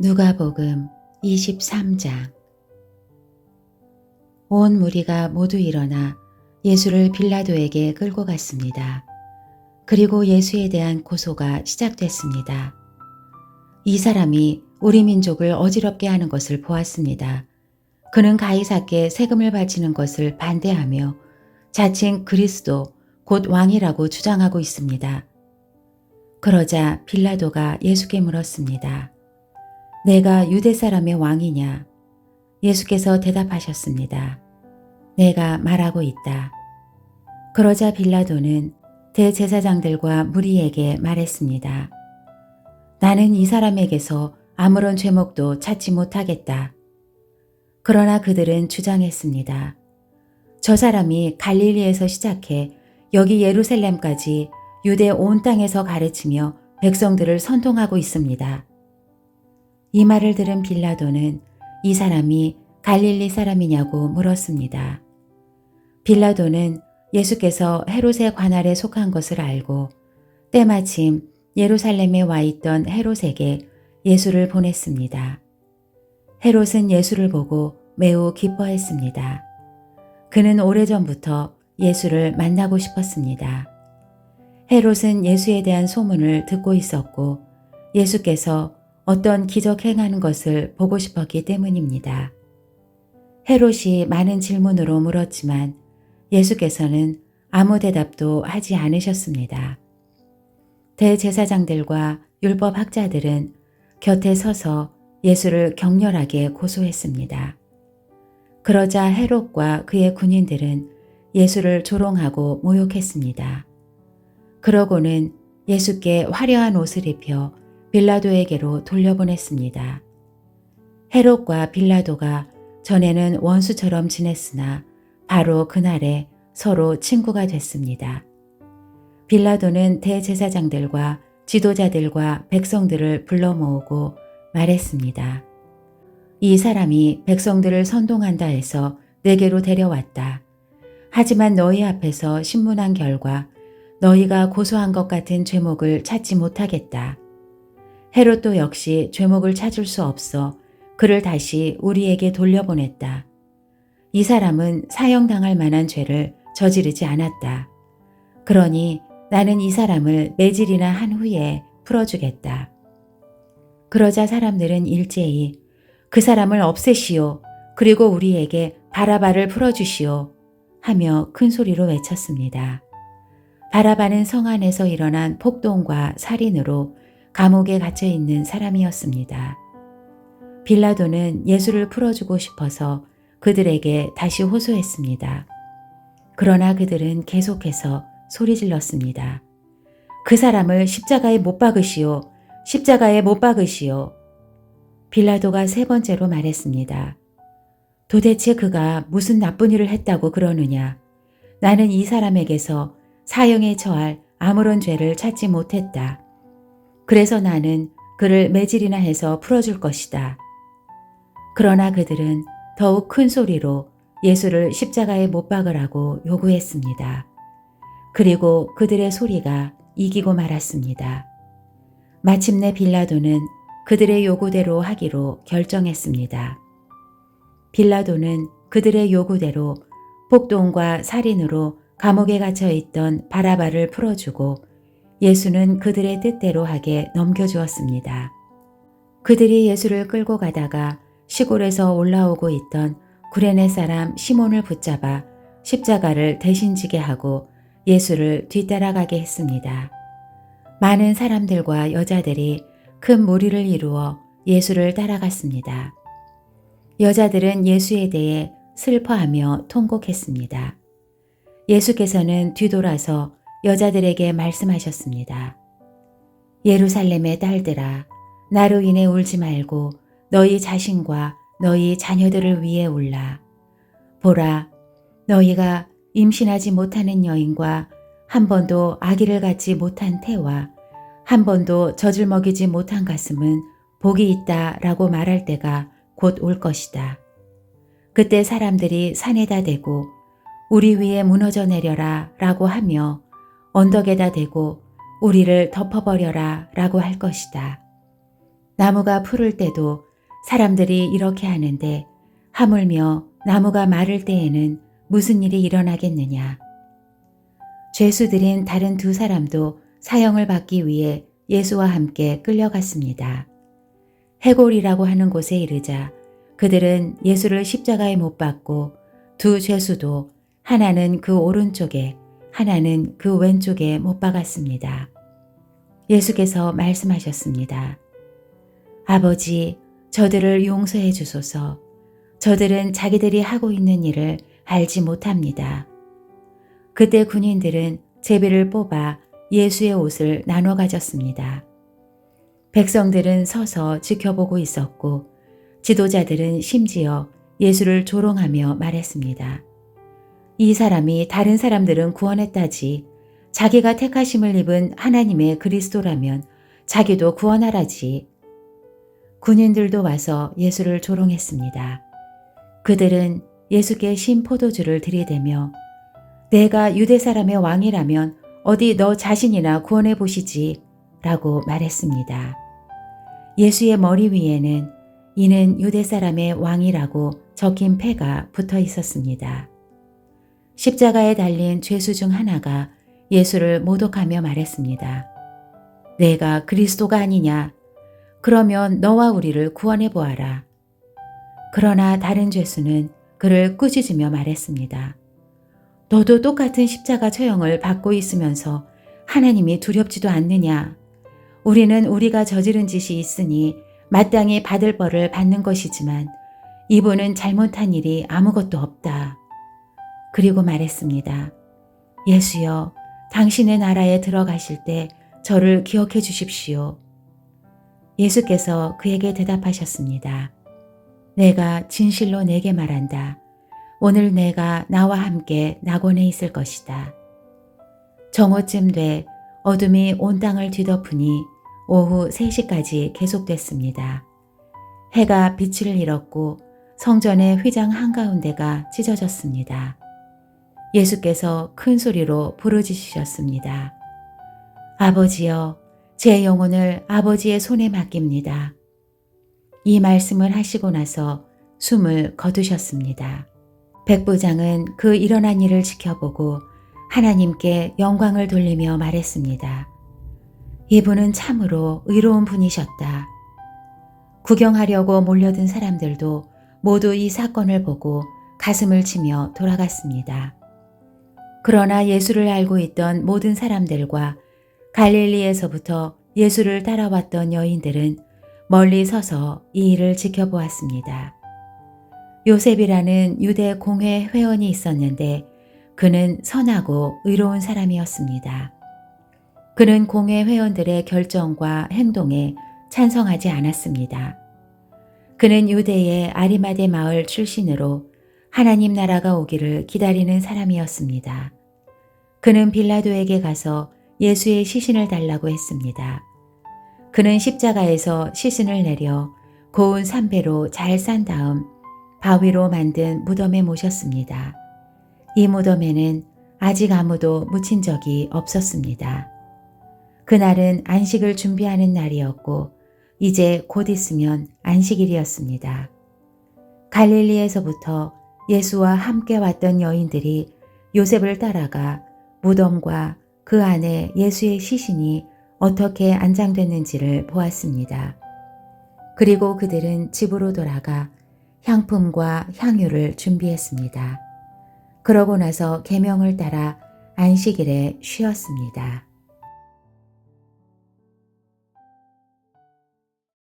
누가복음 23장. 온 무리가 모두 일어나 예수를 빌라도에게 끌고 갔습니다. 그리고 예수에 대한 고소가 시작됐습니다. 이 사람이 우리 민족을 어지럽게 하는 것을 보았습니다. 그는 가이사께 세금을 바치는 것을 반대하며 자칭 그리스도 곧 왕이라고 주장하고 있습니다. 그러자 빌라도가 예수께 물었습니다. 내가 유대 사람의 왕이냐? 예수께서 대답하셨습니다. 내가 말하고 있다. 그러자 빌라도는 대제사장들과 무리에게 말했습니다. 나는 이 사람에게서 아무런 죄목도 찾지 못하겠다. 그러나 그들은 주장했습니다. 저 사람이 갈릴리에서 시작해 여기 예루살렘까지 유대 온 땅에서 가르치며 백성들을 선동하고 있습니다. 이 말을 들은 빌라도는 이 사람이 갈릴리 사람이냐고 물었습니다. 빌라도는 예수께서 헤롯의 관할에 속한 것을 알고 때마침 예루살렘에 와 있던 헤롯에게 예수를 보냈습니다. 헤롯은 예수를 보고 매우 기뻐했습니다. 그는 오래전부터 예수를 만나고 싶었습니다. 헤롯은 예수에 대한 소문을 듣고 있었고 예수께서 어떤 기적 행하는 것을 보고 싶었기 때문입니다. 헤롯이 많은 질문으로 물었지만 예수께서는 아무 대답도 하지 않으셨습니다. 대제사장들과 율법학자들은 곁에 서서 예수를 격렬하게 고소했습니다. 그러자 헤롯과 그의 군인들은 예수를 조롱하고 모욕했습니다. 그러고는 예수께 화려한 옷을 입혀 빌라도에게로 돌려보냈습니다. 헤롯과 빌라도가 전에는 원수처럼 지냈으나 바로 그날에 서로 친구가 됐습니다. 빌라도는 대제사장들과 지도자들과 백성들을 불러 모으고 말했습니다. 이 사람이 백성들을 선동한다 해서 내게로 데려왔다. 하지만 너희 앞에서 신문한 결과 너희가 고소한 것 같은 죄목을 찾지 못하겠다. 헤롯도 역시 죄목을 찾을 수 없어 그를 다시 우리에게 돌려보냈다. 이 사람은 사형당할 만한 죄를 저지르지 않았다. 그러니 나는 이 사람을 매질이나 한 후에 풀어주겠다. 그러자 사람들은 일제히 그 사람을 없애시오. 그리고 우리에게 바라바를 풀어주시오. 하며 큰 소리로 외쳤습니다. 바라바는 성 안에서 일어난 폭동과 살인으로 감옥에 갇혀 있는 사람이었습니다. 빌라도는 예수를 풀어주고 싶어서 그들에게 다시 호소했습니다. 그러나 그들은 계속해서 소리질렀습니다. 그 사람을 십자가에 못 박으시오. 십자가에 못 박으시오. 빌라도가 세 번째로 말했습니다. 도대체 그가 무슨 나쁜 일을 했다고 그러느냐? 나는 이 사람에게서 사형에 처할 아무런 죄를 찾지 못했다. 그래서 나는 그를 매질이나 해서 풀어줄 것이다. 그러나 그들은 더욱 큰 소리로 예수를 십자가에 못 박으라고 요구했습니다. 그리고 그들의 소리가 이기고 말았습니다. 마침내 빌라도는 그들의 요구대로 하기로 결정했습니다. 빌라도는 그들의 요구대로 폭동과 살인으로 감옥에 갇혀 있던 바라바를 풀어주고 예수는 그들의 뜻대로 하게 넘겨주었습니다. 그들이 예수를 끌고 가다가 시골에서 올라오고 있던 구레네 사람 시몬을 붙잡아 십자가를 대신 지게 하고 예수를 뒤따라가게 했습니다. 많은 사람들과 여자들이 큰 무리를 이루어 예수를 따라갔습니다. 여자들은 예수에 대해 슬퍼하며 통곡했습니다. 예수께서는 뒤돌아서 여자들에게 말씀하셨습니다. 예루살렘의 딸들아, 나로 인해 울지 말고 너희 자신과 너희 자녀들을 위해 울라. 보라, 너희가 임신하지 못하는 여인과 한 번도 아기를 갖지 못한 태와 한 번도 젖을 먹이지 못한 가슴은 복이 있다라고 말할 때가 곧 올 것이다. 그때 사람들이 산에다 대고 우리 위에 무너져 내려라 라고 하며 언덕에다 대고 우리를 덮어버려라 라고 할 것이다. 나무가 푸를 때도 사람들이 이렇게 하는데 하물며 나무가 마를 때에는 무슨 일이 일어나겠느냐. 죄수들인 다른 두 사람도 사형을 받기 위해 예수와 함께 끌려갔습니다. 해골이라고 하는 곳에 이르자 그들은 예수를 십자가에 못 박고 두 죄수도 하나는 그 오른쪽에 하나는 그 왼쪽에 못 박았습니다. 예수께서 말씀하셨습니다. 아버지, 저들을 용서해 주소서. 저들은 자기들이 하고 있는 일을 알지 못합니다. 그때 군인들은 제비를 뽑아 예수의 옷을 나눠 가졌습니다. 백성들은 서서 지켜보고 있었고 지도자들은 심지어 예수를 조롱하며 말했습니다. 이 사람이 다른 사람들은 구원했다지 자기가 택하심을 입은 하나님의 그리스도라면 자기도 구원하라지. 군인들도 와서 예수를 조롱했습니다. 그들은 예수께 신 포도주를 들이대며 내가 유대 사람의 왕이라면 어디 너 자신이나 구원해 보시지 라고 말했습니다. 예수의 머리 위에는 이는 유대 사람의 왕이라고 적힌 패가 붙어 있었습니다. 십자가에 달린 죄수 중 하나가 예수를 모독하며 말했습니다. 내가 그리스도가 아니냐? 그러면 너와 우리를 구원해 보아라. 그러나 다른 죄수는 그를 꾸짖으며 말했습니다. 너도 똑같은 십자가 처형을 받고 있으면서 하나님이 두렵지도 않느냐? 우리는 우리가 저지른 짓이 있으니 마땅히 받을 벌을 받는 것이지만 이분은 잘못한 일이 아무것도 없다. 그리고 말했습니다. 예수여, 당신의 나라에 들어가실 때 저를 기억해 주십시오. 예수께서 그에게 대답하셨습니다. 내가 진실로 내게 말한다. 오늘 내가 나와 함께 낙원에 있을 것이다. 정오쯤 돼 어둠이 온 땅을 뒤덮으니 오후 3시까지 계속됐습니다. 해가 빛을 잃었고 성전의 휘장 한가운데가 찢어졌습니다. 예수께서 큰 소리로 부르짖으셨습니다. 아버지여, 제 영혼을 아버지의 손에 맡깁니다. 이 말씀을 하시고 나서 숨을 거두셨습니다. 백부장은 그 일어난 일을 지켜보고 하나님께 영광을 돌리며 말했습니다. 이분은 참으로 의로운 분이셨다. 구경하려고 몰려든 사람들도 모두 이 사건을 보고 가슴을 치며 돌아갔습니다. 그러나 예수를 알고 있던 모든 사람들과 갈릴리에서부터 예수를 따라왔던 여인들은 멀리 서서 이 일을 지켜보았습니다. 요셉이라는 유대 공회 회원이 있었는데 그는 선하고 의로운 사람이었습니다. 그는 공회 회원들의 결정과 행동에 찬성하지 않았습니다. 그는 유대의 아리마대 마을 출신으로 하나님 나라가 오기를 기다리는 사람이었습니다. 그는 빌라도에게 가서 예수의 시신을 달라고 했습니다. 그는 십자가에서 시신을 내려 고운 삼배로 잘 싼 다음 바위로 만든 무덤에 모셨습니다. 이 무덤에는 아직 아무도 묻힌 적이 없었습니다. 그날은 안식을 준비하는 날이었고 이제 곧 있으면 안식일이었습니다. 갈릴리에서부터 예수와 함께 왔던 여인들이 요셉을 따라가 무덤과 그 안에 예수의 시신이 어떻게 안장됐는지를 보았습니다. 그리고 그들은 집으로 돌아가 향품과 향유를 준비했습니다. 그러고 나서 계명을 따라 안식일에 쉬었습니다.